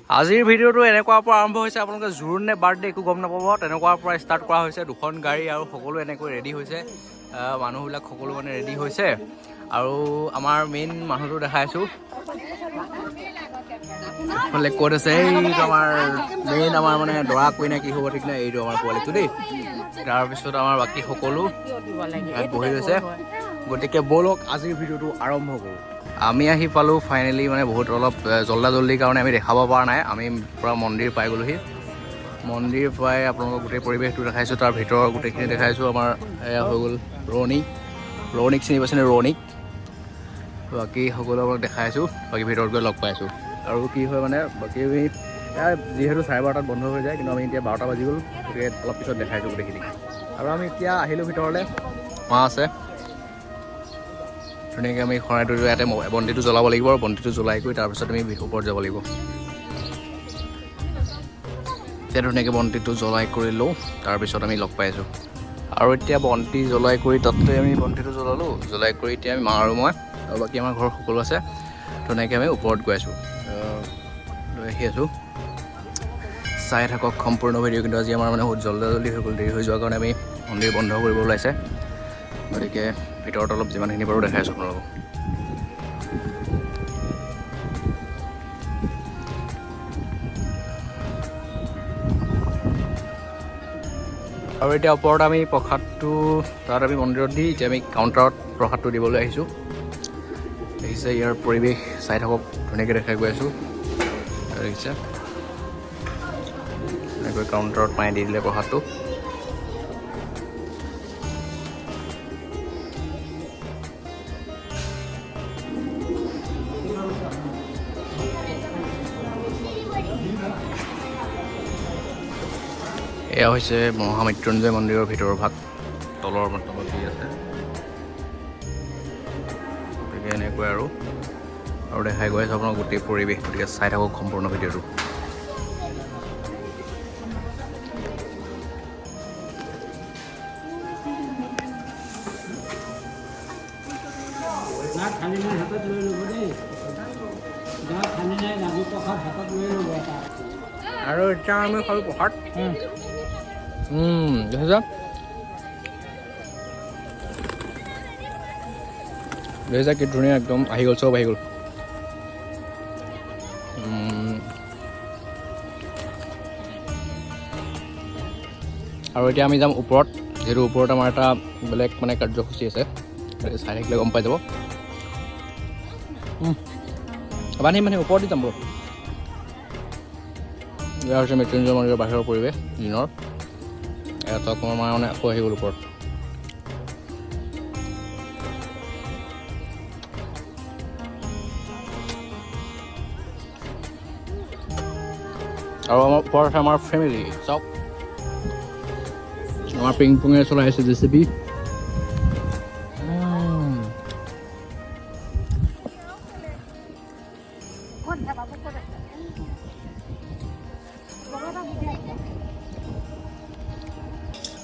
আজিৰ ভিডিঅ'টো এনেকুৱাৰ পৰা আৰম্ভ হৈছে, আপোনালোকে জোৰোণ নে বাৰ্থডে একো গম নাপাব, তেনেকুৱাৰ পৰা ষ্টাৰ্ট কৰা হৈছে। দুখন গাড়ী আৰু সকলো এনেকৈ ৰেডি হৈছে, মানুহবিলাক সকলো মানে ৰেডি হৈছে। আৰু আমাৰ মেইন মানুহটো দেখাইছোঁ, এইফালে ক'ত আছে, এইটো আমাৰ মেইন আমাৰ মানে দৰা কইনা কি হ'ব ঠিক নাই, এইটো আমাৰ পোৱালিটো দেই। তাৰপিছত আমাৰ বাকী সকলো ইয়াত বহি গৈছে। গতিকে ব'লক আজিৰ ভিডিঅ'টো আৰম্ভ কৰোঁ। আমি আহি পালোঁ ফাইনেলি, মানে বহুত অলপ জল্দিৰ কাৰণে আমি দেখাব পৰা নাই। আমি পূৰা মন্দিৰ পাই গ'লোহি। মন্দিৰ পাই আপোনালোকক গোটেই পৰিৱেশটো দেখাইছোঁ, তাৰ ভিতৰৰ গোটেইখিনি দেখাইছোঁ। আমাৰ এয়া হৈ গ'ল ৰণিক চিনি পাইছেনে? ৰণিক বাকী সকলো আপোনাক দেখাইছোঁ। বাকী ভিতৰত গৈ লগ পাইছোঁ। আৰু কি হয় মানে বাকী আমি যিহেতু 12:30 বন্ধ হৈ যায়, কিন্তু আমি এতিয়া 12টা বাজি গ'ল, গতিকে অলপ পিছত দেখাইছোঁ গোটেইখিনি। আৰু আমি এতিয়া আহিলোঁ ভিতৰলৈ, মা আছে ধুনীয়াকৈ। আমি শৰাইটো ইয়াতে বন্তিটো জ্বলাব লাগিব, আৰু বন্তিটো জ্বলাই কৰি তাৰপিছত আমি ওপৰত যাব লাগিব। এতিয়া ধুনীয়াকৈ বন্তিটো জ্বলাই কৰি লওঁ, তাৰপিছত আমি লগ পাইছোঁ। আৰু এতিয়া বন্তি জ্বলাই কৰি তাতে আমি বন্তিটো জ্বলাই কৰি এতিয়া আমি মা আৰু মই আৰু বাকী আমাৰ ঘৰৰ সকলো আছে, ধুনীয়াকৈ আমি ওপৰত গৈ আছোঁ, লৈ আহি আছোঁ। চাই থাকক সম্পূৰ্ণ ভিডিঅ'। কিন্তু আজি আমাৰ মানে বহুত জল্দি হৈ গ'ল, দেৰি হৈ যোৱাৰ কাৰণে আমি মন্দিৰ বন্ধ কৰিব ওলাইছে। গতিকে ভিতৰত অলপ যিমানখিনি পাৰোঁ দেখাইছোঁ আপোনালোকক। আৰু এতিয়া ওপৰত আমি প্ৰসাদটো তাত আমি মন্দিৰত দি এতিয়া আমি কাউণ্টাৰত প্ৰসাদটো দিবলৈ আহিছোঁ। দেখিছে ইয়াৰ পৰিৱেশ, চাই থাকক, ধুনীয়াকৈ দেখাই গৈ আছোঁ। দেখিছে এনেকৈ কাউণ্টাৰত পাই দি দিলে প্ৰসাদটো। এয়া হৈছে মহামৃত্যুঞ্জয় মন্দিৰৰ ভিতৰৰ ভাগ, তলৰ তলত দি আছে। গতিকে এনেকৈ আৰু দেখাই গৈ আছোঁ আপোনাক গোটেই পৰিৱেশ। গতিকে চাই থাকক সম্পূৰ্ণ ভিডিঅ'টো। আৰু এতিয়া আমি খালোঁ প্ৰসাদ। দেখিছা কি ধুনীয়া, একদম আহি গ'ল, চব আহি গ'ল। আৰু এতিয়া আমি যাম ওপৰত, যিহেতু ওপৰত আমাৰ এটা বেলেগ মানে কাৰ্যসূচী আছে, চাই থাকিলে গম পাই যাব। মানে ওপৰত দি যাম ব'ল। এয়া হৈছে মৃত্যুঞ্জয় মন্দিৰৰ বাহিৰৰ পৰিৱেশ দিনৰ। এটা অকণমান মানে আকৌ আহি গ'ল ওপৰত। আৰু আমাৰ ওপৰত আছে আমাৰ ফেমিলি, চাওক আমাৰ পিংপঙে চলাই আছে JCB।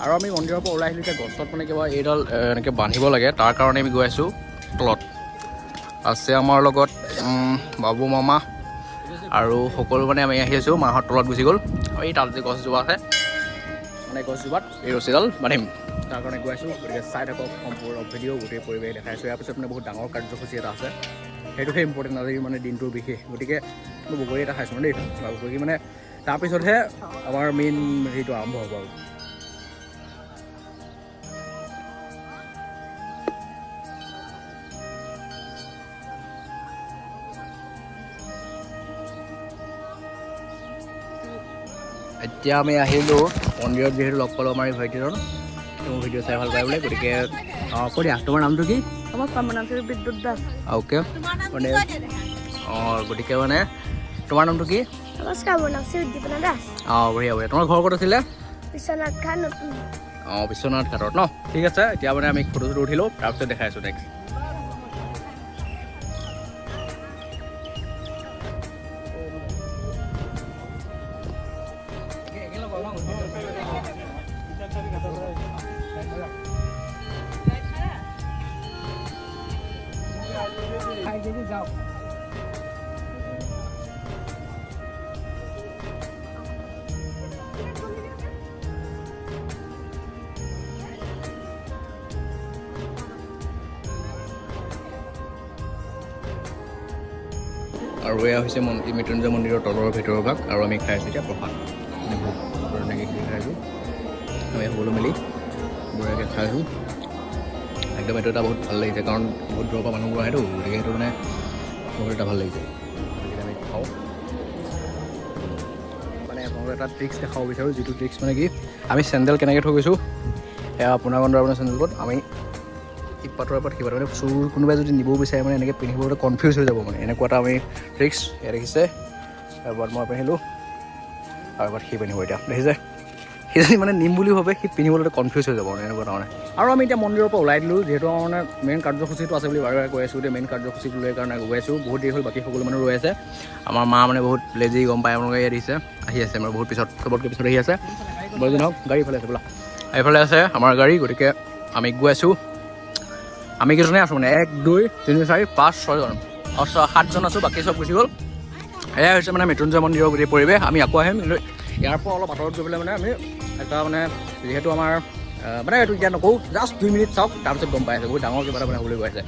আৰু আমি মন্দিৰৰ পৰা ওলাই আহিলোঁ। এতিয়া গছত মানে কিবা এইডাল এনেকৈ বান্ধিব লাগে, তাৰ কাৰণে আমি গৈ আছোঁ তলত। আছে আমাৰ লগত বাবু মামা আৰু সকলো মানে আমি আহি আছোঁ। মাহঁত তলত গুচি গ'ল, আৰু এই তাত যে গছজোপা আছে, মানে গছজোপাত এই ৰছীডাল বান্ধিম, তাৰ কাৰণে গৈ আছোঁ। গতিকে চাই থাকক সম্পূৰ্ণ ভিডিঅ', গোটেই পৰিৱেশ দেখাইছোঁ। ইয়াৰ পিছত মানে বহুত ডাঙৰ কাৰ্যসূচী এটা আছে, সেইটোহে ইম্পৰ্টেণ্ট আজি মানে দিনটোৰ বিশেষ। গতিকে মই বগৰী এটা খাইছোঁ দেই, বগৰী মানে তাৰপিছতহে আমাৰ মেইন হেৰিটো আৰম্ভ হ'ব। আৰু এতিয়া আমি আহিলোঁ মন্দিৰত, যিহেতু লগ পালোঁ আমাৰ এই ভাইটিজন। মোৰ ভিডিঅ' চাই ভাল পায় বোলে, গতিকে কৈ দিয়া তোমাৰ নামটো কি? আমাৰ নাম বিদ্যুৎ দাস। অ'কে, মানে গতিকে মানে তোমাৰ নামটো কি? নমস্কাৰ, মোৰ নাম উদ্দীপনা দাস। বঢ়িয়া বঢ়িয়া। তোমাৰ ঘৰ ক'ত আছিলে? বিশ্বনাথ ঘাট নতুন। বিশ্বনাথ ঘাটত ন? ঠিক আছে। এতিয়া মানে আমি ফটো চটো উঠিলোঁ, তাৰপিছত দেখাই আছোঁ নেক্সট। আৰু এয়া হৈছে মৃত্যুঞ্জয় মন্দিৰৰ তলৰ ভিতৰৰ ভাগ আৰু আমি খাই আছোঁ এতিয়া প্ৰসাদ এনেকৈ খাইছোঁ আমি সকলো মিলি বঢ়িয়াকৈ খাইছোঁ একদম এইটো এটা বহুত ভাল লাগিছে কাৰণ বহুত দূৰৰ পৰা মানুহবোৰ আহেতো গতিকে সেইটো মানে বহুত এটা ভাল লাগিছে গতিকে আমি খাওঁ মানে আপোনালোকক এটা ট্ৰিক্স দেখাব বিচাৰোঁ যিটো ট্ৰিক্স মানে কি আমি চেণ্ডেল কেনেকৈ থৈ গৈছোঁ সেয়া পোনাগণ্ডৰ আপোনাৰ চেণ্ডেলবোৰত আমি ইপাতৰ ওপৰত কিবা মানে চুৰ কোনোবাই যদি নিবও বিচাৰে মানে এনেকৈ পিন্ধিবলৈ কনফিউজ হৈ যাব মানে এনেকুৱা এটা আমি ট্ৰিক্স এয়া দেখিছে এবাৰ মই পিন্ধিলোঁ আৰু এবাৰ সি পিন্ধিব এতিয়া দেখিছে সি যদি মানে নিম বুলি ভাবে সি পিন্ধিবলৈ কনফিউজ হৈ যাব মানে এনেকুৱা ধৰণে আৰু আমি এতিয়া মন্দিৰৰ পৰা ওলাই দিলোঁ যিহেতু আমাৰ মানে মেইন কাৰ্যসূচীটো আছে বুলি বাৰে বাৰে কৈ আছোঁ এতিয়া মেইন কাৰ্যসূচীটো লৈ কাৰণে গৈ আছোঁ বহুত দেৰি হ'ল বাকী সকলো মানুহ ৰৈ আছে আমাৰ মা মানে বহুত লেজি গম পায় আপোনালোকে ইয়াত দিছে আহি আছে মানে বহুত পিছত চবতকৈ পিছত আহি আছে বলদিন হওক গাড়ী ইফালে আছে বোলা এইফালে আছে আমাৰ গাড়ী গতিকে আমি গৈ আছোঁ আমি কেইজনে আছোঁ মানে 1 2 3 4 5 6জন 7জন আছোঁ বাকী চব গুচি গ'ল এয়াই হৈছে মানে মৃত্যুঞ্জয় মন্দিৰৰ গোটেই পৰিৱেশ আমি আকৌ আহিম কিন্তু ইয়াৰ পৰা অলপ আঁতৰত গৈ পেলাই মানে আমি এটা মানে যিহেতু আমাৰ মানে এইটো এতিয়া নকওঁ জাষ্ট 2 মিনিট চাওক তাৰপিছত গম পাই আছে বহুত ডাঙৰ কিবা এটা বনাবলৈ গৈ আছে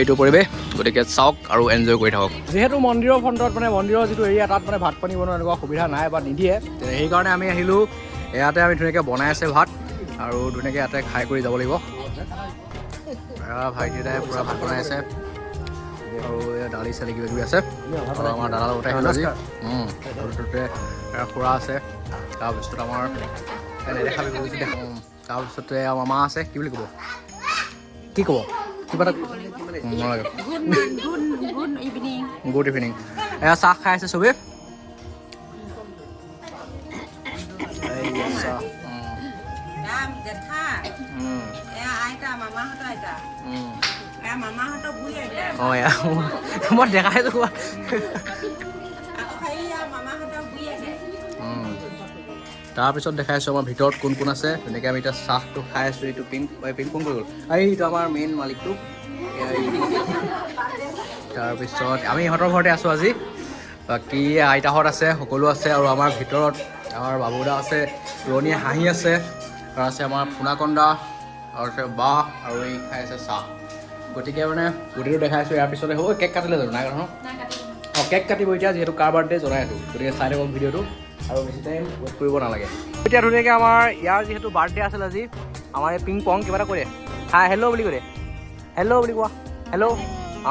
এইটো পৰিৱেশ গতিকে চাওক আৰু এনজয় কৰি থাকক যিহেতু মন্দিৰৰ ফ্ৰণ্টত মানে মন্দিৰৰ যিটো এৰিয়া তাত মানে ভাত পানী বনোৱা এনেকুৱা সুবিধা নাই বা নিদিয়ে সেইকাৰণে আমি আহিলোঁ ইয়াতে আমি ধুনীয়াকৈ বনাই আছে ভাত আৰু ধুনীয়াকৈ ইয়াতে খাই কৰি যাব লাগিব ভাইটিদাই পূৰা ভাত বনাই আছে আৰু দালি চালি কিবা কিবি আছে আৰু আমাৰ দাদাৰ লগতে আহিলোঁ আজি খুৰা আছে তাৰপিছত আমাৰ নেদেখাবি তাৰপিছতে আমাৰ মা আছে কি বুলি ক'ব কি ক'ব কিবা এটা নালাগে গুড ইভিনিং এয়া চাহ খাই আছে চবেই মই দেখাইছোঁ তাৰপিছত দেখাইছোঁ আমাৰ ভিতৰত কোন কোন আছে তেনেকৈ আমি এতিয়া চাহটো খাই আছোঁ এইটো পিংক কোন কৰি গ'ল এইটো আমাৰ মেইন মালিকটো তাৰপিছত আমি ইহঁতৰ ঘৰতে আছোঁ আজি বাকী আইতাহঁত আছে সকলো আছে আৰু আমাৰ ভিতৰত আমাৰ বাবুদা আছে ৰণীয়ে হাঁহি আছে আৰু আছে আমাৰ পোনাকণ্ডা আৰু আছে বাহ আৰু এই খাই আছে চাহ গতিকে মানে গোটেইটো দেখাইছোঁ ইয়াৰ পিছতে হ'ব কেক কাটিলে জানো নাই নহয় অঁ কেক কাটিব এতিয়া যিহেতু কাৰ বাৰ্থডে জনাই আছোঁ গতিকে চাই থাকক ভিডিঅ'টো আৰু বেছি টাইম ৱেইট কৰিব নালাগে এতিয়া ধুনীয়াকৈ আমাৰ ইয়াৰ যিহেতু বাৰ্থডে আছিল আজি আমাৰ এই পিং পং কিবা এটা কৰে হাই হেল্ল' বুলি কৰে হেল্ল' বুলি কোৱা হেল্ল'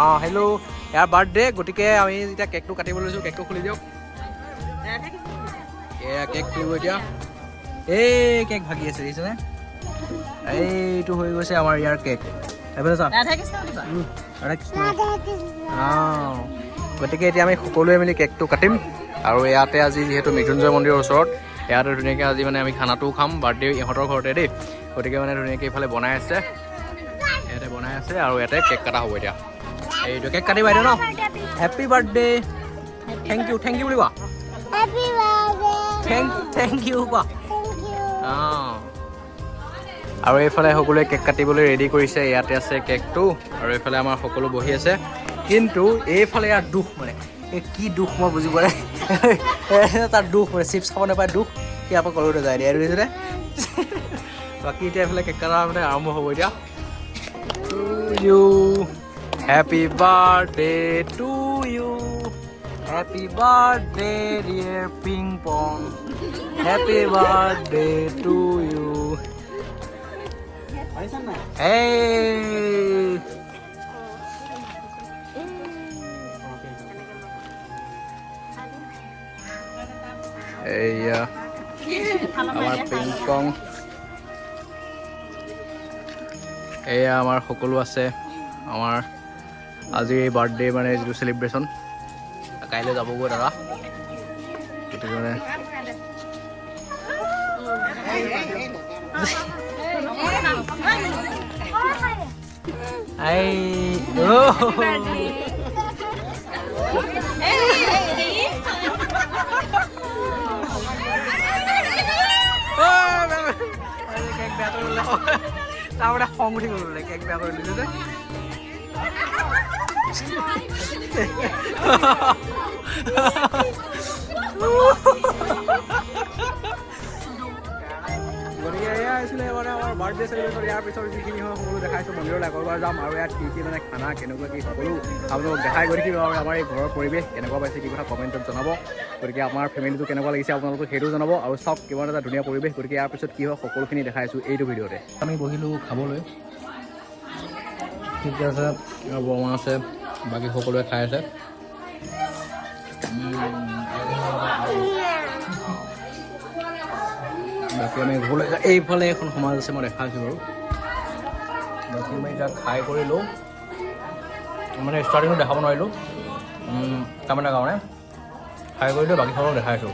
অঁ হেল্ল' ইয়াৰ বাৰ্থডে গতিকে আমি যেতিয়া কেকটো কাটিব লৈছোঁ কেকটো খুলি দিয়ক এয়া কেক খুলিব এতিয়া এই কেক ভাগি আছে দেখিছেনে এইটো হৈ গৈছে আমাৰ ইয়াৰ কেক এইফালে চা অঁ গতিকে এতিয়া আমি সকলোৱে মিলি কেকটো কাটিম আৰু ইয়াতে আজি যিহেতু মৃত্যুঞ্জয় মন্দিৰৰ ওচৰত ইয়াতে ধুনীয়াকৈ আজি মানে আমি খানাটোও খাম বাৰ্থডে ইহঁতৰ ঘৰতে দেই গতিকে মানে ধুনীয়াকৈ এইফালে বনাই আছে ইয়াতে বনাই আছে আৰু ইয়াতে কেক কটা হ'ব এতিয়া এইটো কেক কাটিবা এতিয়া ন হেপী বাৰ্থডে থেংক ইউ বুলি কোৱা থেংক ইউ কোৱা অঁ আৰু এইফালে সকলোৱে কেক কাটিবলৈ ৰেডি কৰিছে ইয়াতে আছে কেকটো আৰু এইফালে আমাৰ সকলো বহি আছে কিন্তু এইফালে ইয়াৰ দুখ মানে এই কি দুখ মই বুজি পোৱা নাই তাৰ দুখ মানে চিপছ খাব নাপায় দুখ সি আকৌ কলতে যায় দিয়া দিছিলে বাকী এতিয়া এইফালে কেক কটা মানে আৰম্ভ হ'ব এতিয়া you happy birthday to you happy birthday dear ping pong happy birthday to you Hey! আমাৰ পিং পং এয়া আমাৰ সকলো আছে আমাৰ আজি এই বাৰ্থডে মানে যিটো চেলিব্ৰেশ্যন কাইলৈ যাবগৈ দাদা গতিকে মানে তাৰমানে খং উঠি গ'ল বোলে কেক বেয়া কৰি দিলোঁ যে গতিকে এয়া আছিলে মানে আমাৰ বাৰ্থডে বাৰ্থডে চেলিব্ৰেশ্যন ইয়াৰ পিছত যিখিনি হয় সকলো দেখাইছোঁ মন্দিৰলৈ আগৰবাৰ যাম আৰু ইয়াত কি মানে খানা কেনেকুৱা কি সকলো আপোনালোকক দেখাই গৈ থাকিব আৰু আমাৰ এই ঘৰৰ পৰিৱেশ কেনেকুৱা পাইছে কি কথা কমেণ্টত জনাব গতিকে আমাৰ ফেমিলিটো কেনেকুৱা লাগিছে আপোনালোকক সেইটো জনাব আৰু চাওক কিমান এটা ধুনীয়া পৰিৱেশ গতিকে ইয়াৰ পিছত কি হয় সকলোখিনি দেখাইছোঁ এইটো ভিডিঅ'তে আমি বহিলোঁ খাবলৈ ঠিক আছে বৰমা আছে বাকী সকলোৱে খাই আছে বাকী আমি ঘৰলৈ এইফালে এখন সমাজ আছে মই দেখাইছোঁ বাৰু বাকী আমি এতিয়া খাই কৰি লওঁ মানে ষ্টাৰ্টিঙত দেখাব নোৱাৰিলোঁ কাম এটা কাৰণে খাই কৰি লৈ বাকী সকলো দেখাইছোঁ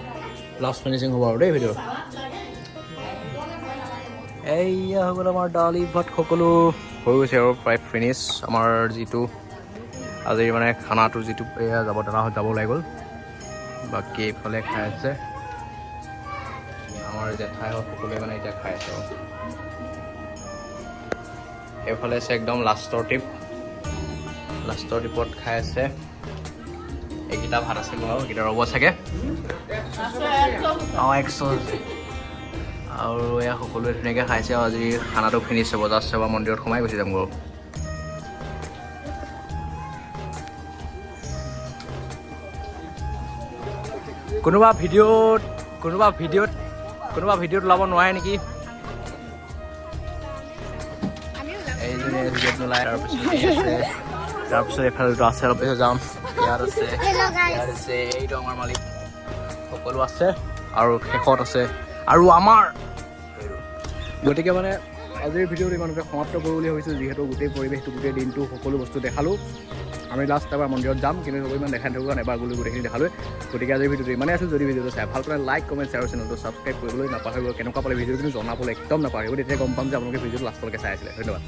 লাষ্ট ফিনিচিং হ'ব আৰু দেই ভিডিঅ' এইয়া হৈ গ'ল আমাৰ দালি ভাত সকলো হৈ গৈছে আৰু প্ৰায় ফিনিছ আমাৰ যিটো আজিৰ মানে খানাটো যিটো এয়া যাব দাদাহঁত যাব ওলাই গ'ল বাকী এইফালে খাই আছে আমাৰ জেঠাইহঁত সকলোৱে মানে এতিয়া খাই আছে আৰু এইফালে আছে একদম লাষ্টৰ টিপত খাই আছে এইকেইটা ভাত আছে আৰু এইকেইটা ৰ'ব চাগে অঁ 100 আৰু এয়া সকলোৱে ধুনীয়াকৈ খাইছে আৰু আজি খানাটো ফিনিছ হ'ব জাষ্ট এবাৰ মন্দিৰত সোমাই গুচি যাম গৈ কোনোবা ভিডিঅ'ত ওলাব নোৱাৰে নেকি এইজনী ভিডিঅ'ত নোলায় তাৰপিছত এইফালে দুটা আছে অলপ পিছত যাম ইয়াত আছে এইটো আমাৰ মালিক সকলো আছে আৰু শেষত আছে আৰু আমাৰ গতিকে মানে আজিৰ ভিডিঅ'টো ইমানতে সমাপ্ত কৰোঁ বুলি ভাবিছোঁ যিহেতু গোটেই পৰিৱেশটো গোটেই দিনটো সকলো বস্তু দেখালোঁ আমি লাষ্ট এবাৰ মন্দিৰত যাম কিন্তু সকলো ইমান দেখাই থাকোঁ কাৰণ এবাৰ গ'লো গোটেইখিনি দেখালোঁ গতিকে আজিৰ ভিডিঅ'টো ইমানেই আছিল যদি ভিডিঅ'টো চাই ভাল পালে লাইক কমেণ্ট শ্বেয়াৰ চেনেলটো ছাবস্ক্ৰাইব কৰিবলৈ নাপাহৰিব কেনেকুৱা পালে ভিডিঅ'টো কিন্তু জনাবলৈ একদম নাপাহৰিব তেতিয়া গম পাম যে আপোনালোকে ভিডিঅ'টো লাষ্টলৈকে চাই আছিলে ধন্যবাদ